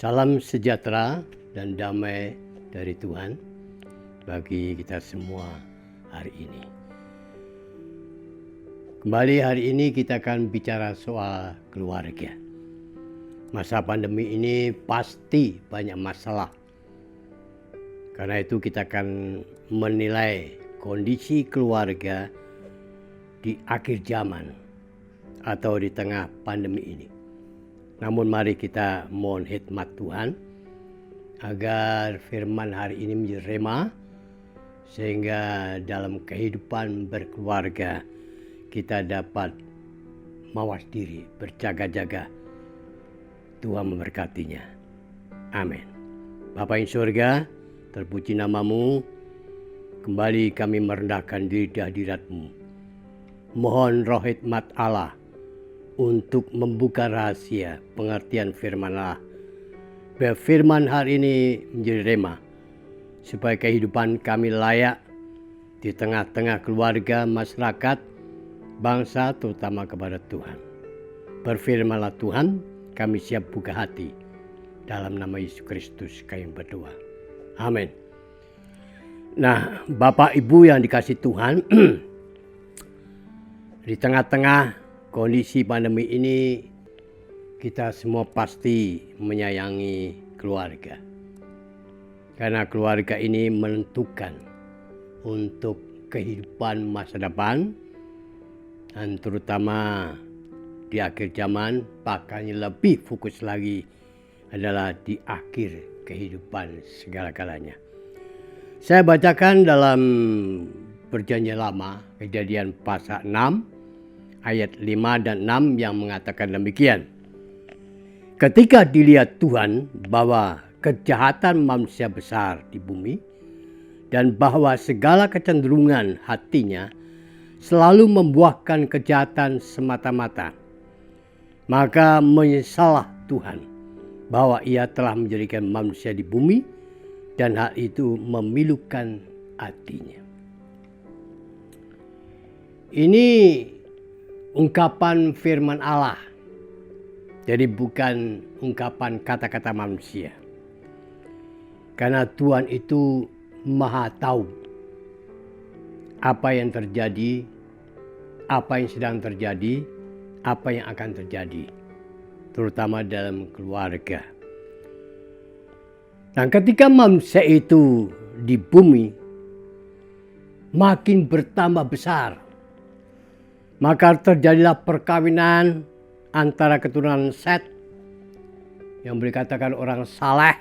Salam sejahtera dan damai dari Tuhan bagi kita semua hari ini. Kembali hari ini kita akan bicara soal keluarga. Masa pandemi ini pasti banyak masalah. Karena itu kita akan menilai kondisi keluarga di akhir zaman atau di tengah pandemi ini. Namun mari kita mohon hikmat Tuhan agar firman hari ini menjadi rema, sehingga dalam kehidupan berkeluarga kita dapat mawas diri, berjaga-jaga. Tuhan memberkatinya. Amin. Bapa yang surga, terpuji namamu. Kembali kami merendahkan diri di hadirat-Mu. Mohon roh hikmat Allah untuk membuka rahasia pengertian firman Allah. Biar firman hari ini menjadi rema, supaya kehidupan kami layak di tengah-tengah keluarga, masyarakat, bangsa, terutama kepada Tuhan. Berfirmanlah Tuhan, kami siap buka hati. Dalam nama Yesus Kristus kami berdoa. Amin. Nah, Bapak Ibu yang dikasihi Tuhan, di tengah-tengah kondisi pandemi ini, kita semua pasti menyayangi keluarga. Karena keluarga ini menentukan untuk kehidupan masa depan, dan terutama di akhir zaman, bahkan lebih fokus lagi adalah di akhir kehidupan segala-galanya. Saya bacakan dalam Perjanjian Lama, Kejadian pasal 6, ayat 5 dan 6 yang mengatakan demikian. Ketika dilihat Tuhan bahwa kejahatan manusia besar di bumi dan bahwa segala kecenderungan hatinya selalu membuahkan kejahatan semata-mata, maka menyesallah Tuhan bahwa ia telah menjadikan manusia di bumi dan hal itu memilukan hatinya. Ini ungkapan firman Allah. Jadi bukan ungkapan kata-kata manusia. Karena Tuhan itu Maha tahu apa yang terjadi, apa yang sedang terjadi, apa yang akan terjadi, terutama dalam keluarga. Dan ketika manusia itu di bumi makin bertambah besar, maka terjadilah perkawinan antara keturunan Set yang boleh dikatakan orang saleh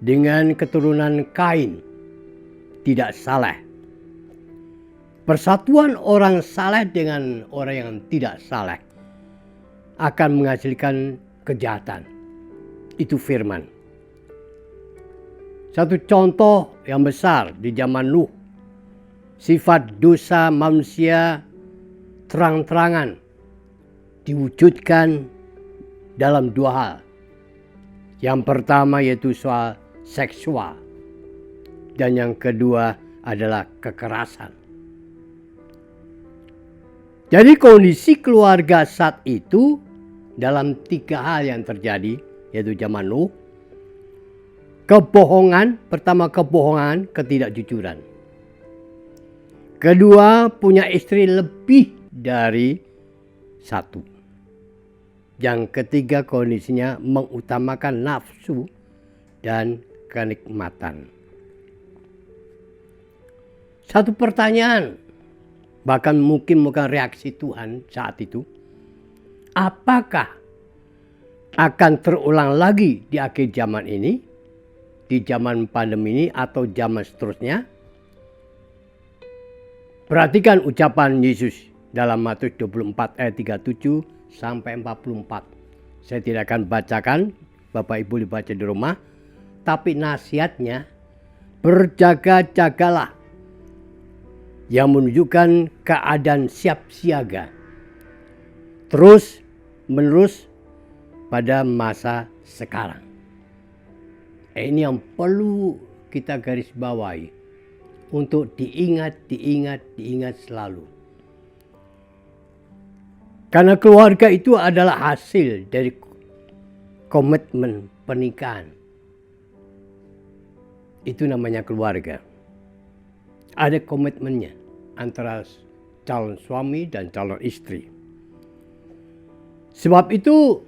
dengan keturunan Kain tidak saleh. Persatuan orang saleh dengan orang yang tidak saleh akan menghasilkan kejahatan. Itu firman. Satu contoh yang besar di zaman Nuh, sifat dosa manusia terang-terangan diwujudkan dalam dua hal. Yang pertama yaitu soal seksual, dan yang kedua adalah kekerasan. Jadi kondisi keluarga saat itu dalam tiga hal yang terjadi, yaitu zaman Nuh. Kebohongan, pertama kebohongan, ketidakjujuran. Kedua, punya istri lebih dari satu. Yang ketiga, kondisinya mengutamakan nafsu dan kenikmatan. Satu pertanyaan, bahkan mungkin bukan reaksi Tuhan saat itu. Apakah akan terulang lagi di akhir zaman ini, di zaman pandemi ini, atau zaman seterusnya? Perhatikan ucapan Yesus dalam Matius 24 ayat 37 sampai 44. Saya tidak akan bacakan, Bapak Ibu dibaca di rumah. Tapi nasihatnya, berjaga-jagalah, yang menunjukkan keadaan siap siaga terus menerus pada masa sekarang. Ini yang perlu kita garis bawahi untuk diingat selalu. Karena keluarga itu adalah hasil dari komitmen pernikahan. Itu namanya keluarga. Ada komitmennya antara calon suami dan calon istri. Sebab itu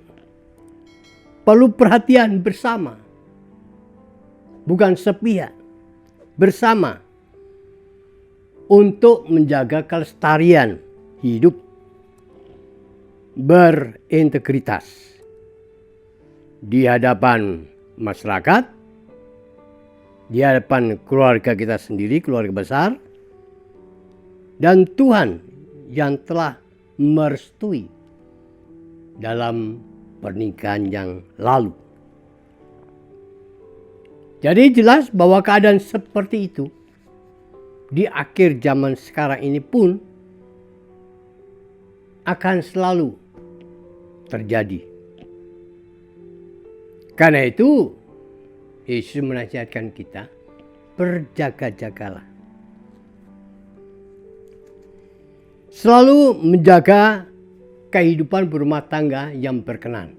perlu perhatian bersama. Bukan sepihak, bersama. Untuk menjaga kelestarian hidup berintegritas di hadapan masyarakat, di hadapan keluarga kita sendiri, keluarga besar, dan Tuhan yang telah merestui dalam pernikahan yang lalu. Jadi jelas bahwa keadaan seperti itu di akhir zaman sekarang ini pun akan selalu terjadi. Karena itu Yesus menasihatkan kita, berjaga-jagalah. Selalu menjaga kehidupan berumah tangga yang berkenan.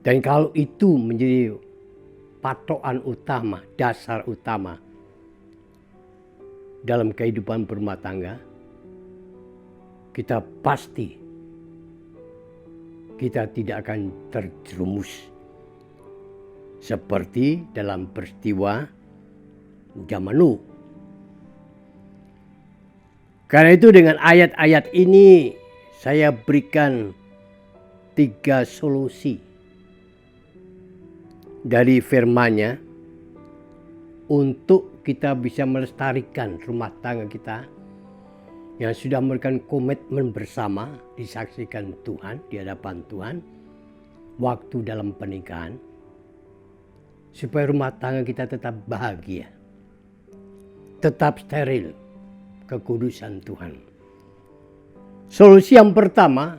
Dan kalau itu menjadi patokan utama, dasar utama dalam kehidupan berumah tangga, kita pasti kita tidak akan terjerumus seperti dalam peristiwa zaman Nuh. Karena itu dengan ayat-ayat ini saya berikan 3 solusi dari firman-Nya untuk kita bisa melestarikan rumah tangga kita yang sudah memberikan komitmen bersama, disaksikan Tuhan, di hadapan Tuhan, waktu dalam pernikahan, supaya rumah tangga kita tetap bahagia, tetap steril, kekudusan Tuhan. Solusi yang pertama,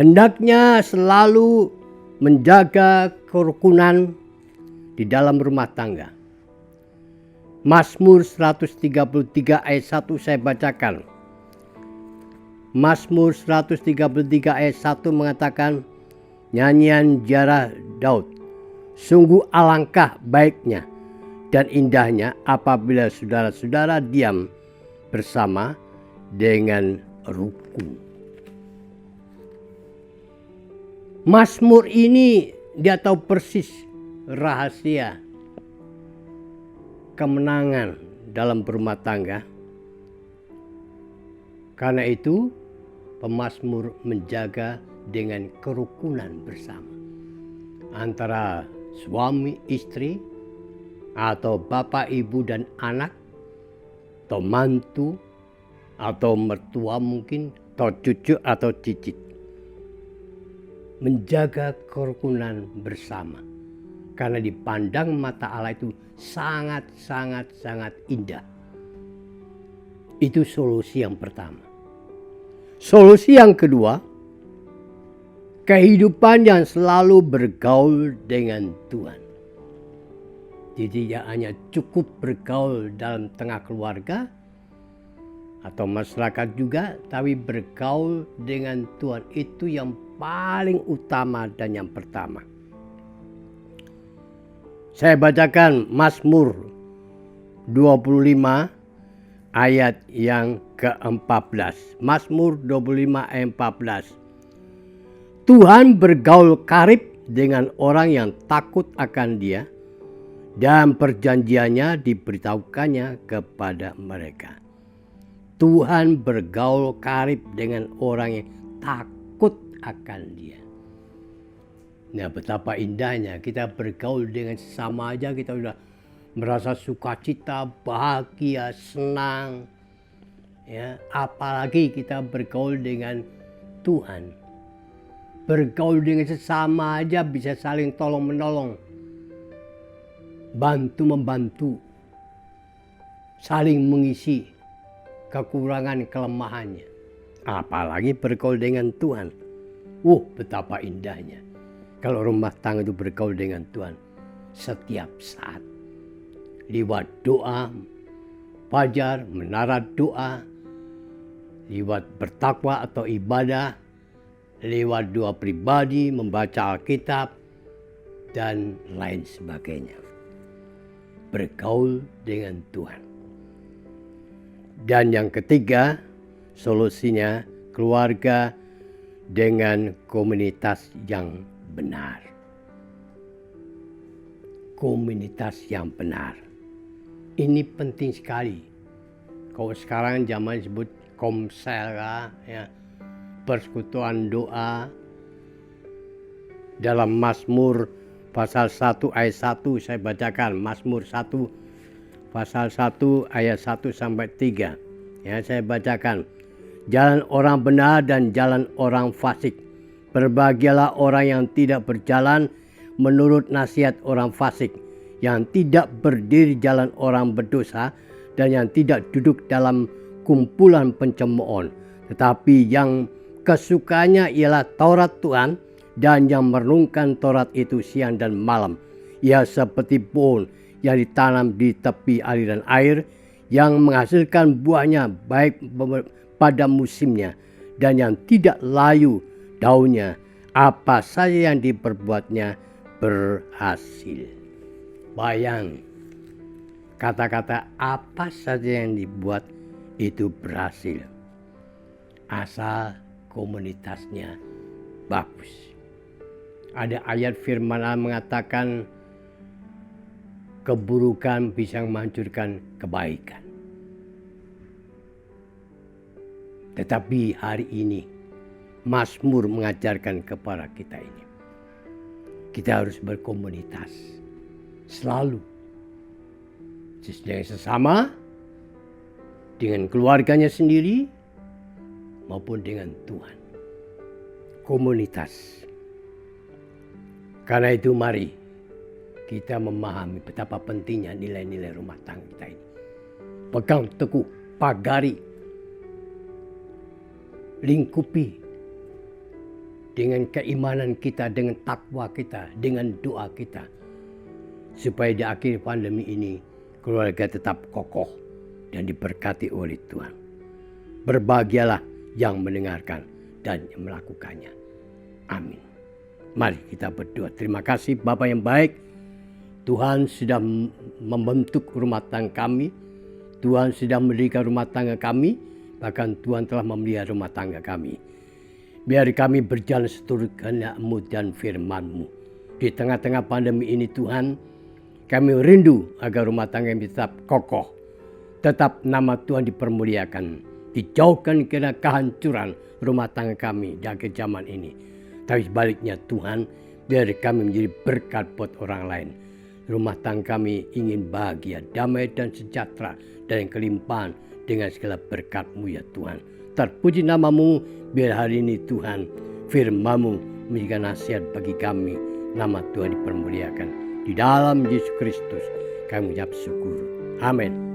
hendaknya selalu menjaga kerukunan di dalam rumah tangga. Mazmur 133 ayat 1 saya bacakan. Mazmur 133 ayat 1 mengatakan, nyanyian ziarah Daud. Sungguh alangkah baiknya dan indahnya apabila saudara-saudara diam bersama dengan rukun. Mazmur ini dia tahu persis rahasia kemenangan dalam berumah tangga. Karena itu pemazmur menjaga dengan kerukunan bersama antara suami istri, atau bapak ibu dan anak, atau mantu, atau mertua mungkin, atau cucu atau cicit. Menjaga kerukunan bersama. Karena dipandang mata Allah itu sangat indah. Itu solusi yang pertama. Solusi yang kedua, kehidupan yang selalu bergaul dengan Tuhan. Jadi tidak hanya cukup bergaul dalam tengah keluarga atau masyarakat juga, tapi bergaul dengan Tuhan itu yang paling utama dan yang pertama. Saya bacakan Mazmur 25 ayat yang ke-14. Mazmur 25 ayat 14. Tuhan bergaul karib dengan orang yang takut akan Dia, dan perjanjiannya diberitahukannya kepada mereka. Tuhan bergaul karib dengan orang yang takut akan Dia. Nah, betapa indahnya kita bergaul dengan sesama aja, kita sudah merasa sukacita, bahagia, senang. Ya, apalagi kita bergaul dengan Tuhan. Bergaul dengan sesama aja bisa saling tolong menolong, bantu membantu, saling mengisi kekurangan kelemahannya. Apalagi bergaul dengan Tuhan. Betapa indahnya kalau rumah tangga itu bergaul dengan Tuhan setiap saat. Lewat doa, fajar, menara doa, lewat bertakwa atau ibadah, lewat doa pribadi, membaca Alkitab, dan lain sebagainya. Bergaul dengan Tuhan. Dan yang ketiga, solusinya keluarga dengan komunitas yang benar. Komunitas yang benar. Ini penting sekali. Kalau sekarang zaman disebut komsel, ya, persekutuan doa. Dalam Mazmur pasal 1 ayat 1 saya bacakan. Mazmur 1 pasal 1 ayat 1 sampai 3. Ya, saya bacakan. Jalan orang benar dan jalan orang fasik. Berbahagialah orang yang tidak berjalan menurut nasihat orang fasik, yang tidak berdiri jalan orang berdosa, dan yang tidak duduk dalam kumpulan pencemooh, tetapi yang kesukaannya ialah Taurat Tuhan, dan yang merenungkan Taurat itu siang dan malam. Ia seperti pohon yang ditanam di tepi aliran air, yang menghasilkan buahnya baik pada musimnya, dan yang tidak layu daunnya. Apa saja yang diperbuatnya berhasil. Bayang, kata-kata apa saja yang dibuat itu berhasil, asal komunitasnya bagus. Ada ayat firman Allah mengatakan keburukan bisa menghancurkan kebaikan. Tetapi hari ini Mazmur mengajarkan kepada kita ini. Kita harus berkomunitas selalu. Dengan sesama, dengan keluarganya sendiri, maupun dengan Tuhan. Komunitas. Karena itu mari kita memahami betapa pentingnya nilai-nilai rumah tangga kita ini. Pegang teguh, pagari, lingkupi dengan keimanan kita, dengan takwa kita, dengan doa kita. Supaya di akhir pandemi ini keluarga tetap kokoh dan diberkati oleh Tuhan. Berbahagialah yang mendengarkan dan yang melakukannya. Amin. Mari kita berdoa. Terima kasih Bapa yang baik. Tuhan sudah membentuk rumah tangga kami. Tuhan sudah mendirikan rumah tangga kami. Bahkan Tuhan telah memelihara rumah tangga kami. Biar kami berjalan seturut kehendak-Mu dan firman-Mu. Di tengah-tengah pandemi ini Tuhan, kami rindu agar rumah tangga kami tetap kokoh. Tetap nama Tuhan dipermuliakan. Dijauhkan kena kehancuran rumah tangga kami di akhir zaman ini. Tapi sebaliknya Tuhan, biar kami menjadi berkat buat orang lain. Rumah tangga kami ingin bahagia, damai dan sejahtera, dan kelimpahan dengan segala berkat-Mu ya Tuhan. Terpuji nama-Mu, biar hari ini Tuhan firman-Mu menjadi nasihat bagi kami. Nama Tuhan dipermuliakan. Di dalam Yesus Kristus kami mengucap syukur. Amin.